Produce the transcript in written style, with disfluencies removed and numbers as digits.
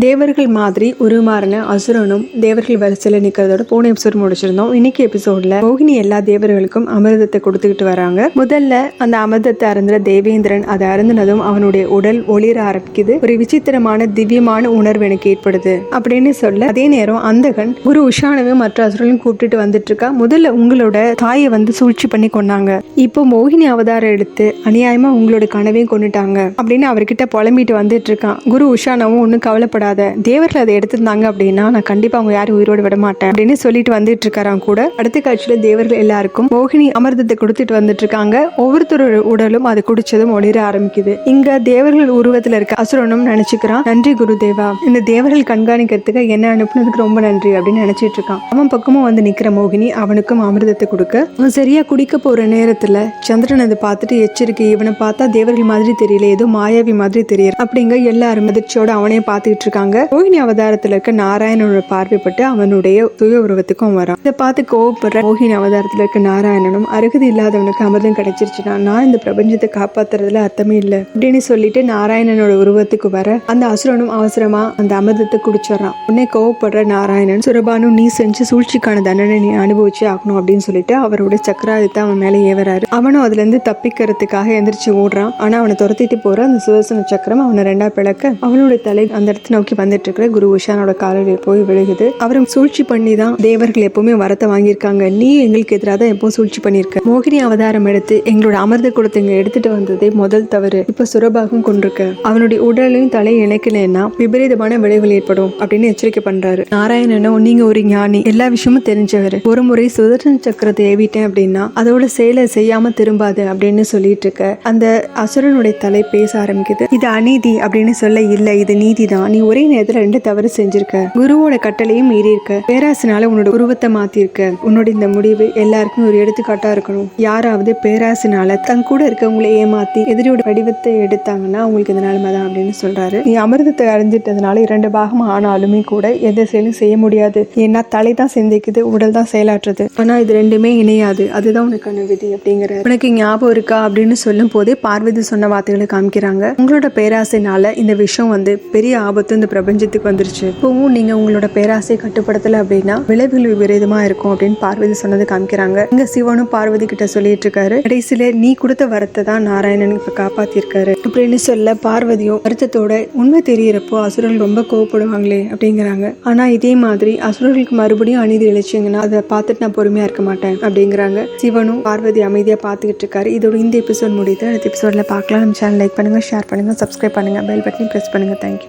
தேவர்கள் மாதிரி உருமாறின அசுரனும் தேவர்கள் வரிசையில் நிற்கிறதோட போன எபிசோட் முடிச்சிருந்தோம். இன்னைக்கு எபிசோட்ல மோகினி எல்லா தேவர்களுக்கும் அமிர்தத்தை கொடுத்துக்கிட்டு வராங்க. முதல்ல அந்த அமிர்தத்தை அருந்துற தேவேந்திரன் அதை அருந்தினதும் அவனுடைய உடல் ஒளிர ஆரம்பிக்குது. ஒரு விசித்திரமான திவ்யமான உணர்வு எனக்கு ஏற்படுது அப்படின்னு சொல்ல, அதே நேரம் அந்தகன் குரு உஷானவையும் மற்ற அசுரனையும் கூப்பிட்டுட்டு வந்துட்டு இருக்கா. முதல்ல உங்களோட தாயை சூழ்ச்சி பண்ணி கொண்டாங்க, இப்போ மோகினி அவதாரம் எடுத்து அநியாயமா உங்களோட கனவையும் கொண்டுட்டாங்க அப்படின்னு அவர்கிட்ட புலம்பிட்டு வந்துட்டு இருக்கான். குரு உஷானவும் ஒன்னும் கவலைப்படாத, தேவர்கள் அதை எடுத்திருந்தாங்க அப்படின்னா நான் கண்டிப்பா அவங்க யாரும் உயிரோடு விட மாட்டேன் அப்படின்னு சொல்லிட்டு வந்துட்டு இருக்காராம். கூட அடுத்த காட்சியில தேவர்கள் எல்லாருக்கும் மோகினி அமிர்தத்தை கொடுத்துட்டு வந்துட்டு இருக்காங்க. ஒவ்வொருத்தரோட உடலும் அது குடிச்சதும் ஒளிர ஆரம்பிக்குது. இங்க தேவர்கள் உருவத்துல இருக்க அசுரனும் நினைச்சுக்கிறான், நன்றி குரு தேவா, இந்த தேவர்கள் கண்காணிக்கிறதுக்கு என்ன அனுப்புனதுக்கு ரொம்ப நன்றி அப்படின்னு நினைச்சிட்டு இருக்கான். அவன் பக்கமும் வந்து நிக்கிற மோகினி அவனுக்கும் அமிர்தத்தை கொடுக்க, அவன் சரியா குடிக்க போற நேரத்துல சந்திரன் அதை பார்த்துட்டு எச்சரிக்கை, இவனை பார்த்தா தேவர்கள் மாதிரி தெரியல, ஏதோ மாயாவி மாதிரி தெரியல அப்படிங்க எல்லாரும் அதிர்ச்சியோட அவனையே பார்த்துக்கிட்டு இருக்காங்க. மோகினி அவதாரத்துல இருக்க நாராயணனோட பார்வைப்பட்டு அவனுடைய சுய உருவத்துக்கும் வரான். இதை பார்த்து கோவப்படுற மோகினி அவதாரத்துல இருக்க நாராயணனும், அருகதி இல்லாதவனுக்கு அமிர்தம் கிடைச்சிருச்சுன்னா நான் இந்த பிரபஞ்சத்தை காப்பாத்துறதுல அர்த்தமே இல்லை அப்படின்னு சொல்லிட்டு நாராயணனோட உருவத்துக்கு வர அந்த அசுரனும் அவசரமா அந்த அமிர்தத்தை குடிச்சிடறான். உடனே கோவப்படுற நாராயணன், சுரபானு நீ செஞ்சு சூழ்ச்சிக்கான தண்டனை நீ அனுபவிச்சு ஆகணும் அப்படின்னு சொல்லிட்டு அவரோட சக்கராயுதத்தை அவன் மேல ஏவராரு. அவனும் அதுல இருந்து தப்பிக்கிறதுக்காக எந்திரிச்சு ஓடுறான். ஆனா அவனை துரத்திட்டு போற அந்த சுதர்சன சக்கரம் அவனை ரெண்டா பிளக்க அவனுடைய தலை அந்த இடத்துல நோக்கி வந்துட்டு இருக்கிற குரு உஷானோட காலில் போய் விழுகுது. அவரும் சூழ்ச்சி பண்ணி தான் தேவர்கள் எப்பவுமே வரத்தை வாங்கியிருக்காங்க, நீ எங்களுக்கு எதிராக தான் எப்பவும் சூழ்ச்சி பண்ணிருக்க, மோகினி அவதாரம் எடுத்து எங்களோட அமிர்த கொடுத்து இங்க எடுத்துட்டு வந்ததே முதல் தவறு, இப்ப சுரபாகம் கொண்டிருக்க, அவனுடைய உடலையும் தலையை இணைக்கலன்னா விபரீதமான விளைவுகள் ஏற்படும் அப்படின்னு எச்சரிக்கை பண்றாரு. நாராயணனும், நீங்க ஒரு ஞானி, எல்லா விஷயமும் தெரிஞ்சவர், ஒரு முறை சுதர்சன சக்கரத்தை ஏவிட்டேன் அப்படின்னா அதோட செயலை செய்யாம திரும்பாது அப்படின்னு சொல்லிட்டு இருக்க அந்த அசுரனுடைய தலை பேச ஆரம்பிக்குது. இது அநீதி அப்படின்னு சொல்ல, இல்ல இது நீதி தான், நீ ஒரே நேரத்துல ரெண்டு தவறு செஞ்சிருக்க, குருவோட கட்டளையும் மீறி இருக்க, பேராசினால உன்னோட உருவத்தை மாத்திருக்க, உன்னோட இந்த முடிவு எல்லாருக்கும் ஒரு எடுத்துக்காட்டா இருக்கணும், யாராவது பேராசினால தன் கூட இருக்கவங்களை ஏமாத்தி எதிரியோட வடிவத்தை எடுத்தாங்கன்னா அவங்களுக்கு இந்த நிலைமை தான் அப்படின்னு சொல்றாரு. நீ அமிர்தத்தை அறிஞ்சிட்டதுனால 2 பாகம் ஆனாலுமே கூட எந்த செயலும் செய்ய முடியாது, ஏன்னா தலை தான் சிந்திக்குது, உடல் தான் செயலாற்றுது, ஆனா இது ரெண்டுமே இணையாது, அதுதான் உனக்கான விதி அப்படிங்கிற. உனக்கு ஞாபகம் இருக்கா அப்படின்னு சொல்லும் போதே பார்வதி சொன்ன வார்த்தைகளை காமிக்கிறாங்க. உங்களோட பேராசைனால இந்த விஷயம் பெரிய ஆபத்து இந்த பிரபஞ்சத்துக்கு வந்துருச்சு, இப்பவும் நீங்க உங்களோட பேராசையை கட்டுப்படுத்தல அப்படின்னா விளைவுகள் விபரீதமா இருக்கும் அப்படின்னு பார்வதி சொன்னது காமிக்கிறாங்க. இங்க சிவனும் பார்வதி கிட்ட சொல்லிட்டு இருக்காரு, கடைசியில நீ கொடுத்த வரத்தை தான் நாராயணன் இப்ப காப்பாத்திருக்காரு அப்படின்னு சொல்ல, பார்வதியும் வருத்தத்தோட உண்மை தெரியறப்போ அசுரர்கள் ரொம்ப கோவப்படுவாங்களே அப்படிங்கிறாங்க. ஆனா இதே மாதிரி அசுரர்களுக்கு மறுபடியும் அநீதி இழைச்சிங்கன்னா அதை பார்த்துட்டு நான் பொறுமையா இருக்க மாட்டேன் அப்படிங்கிறாங்க. சிவனும் பார்வதி அமைதியா பார்த்துக்கிட்டு இருக்காரு. இதோட இந்த எபிசோட் முடியுது. அடுத்த எபிசோட்ல பார்க்கலாம். நம்ம சேனல் லைக் பண்ணுங்க, ஷேர் பண்ணுங்க, சப்ஸ்கிரைப் பண்ணுங்க, பெல் பட்டனை பிரஸ் பண்ணுங்க. தேங்க்யூ.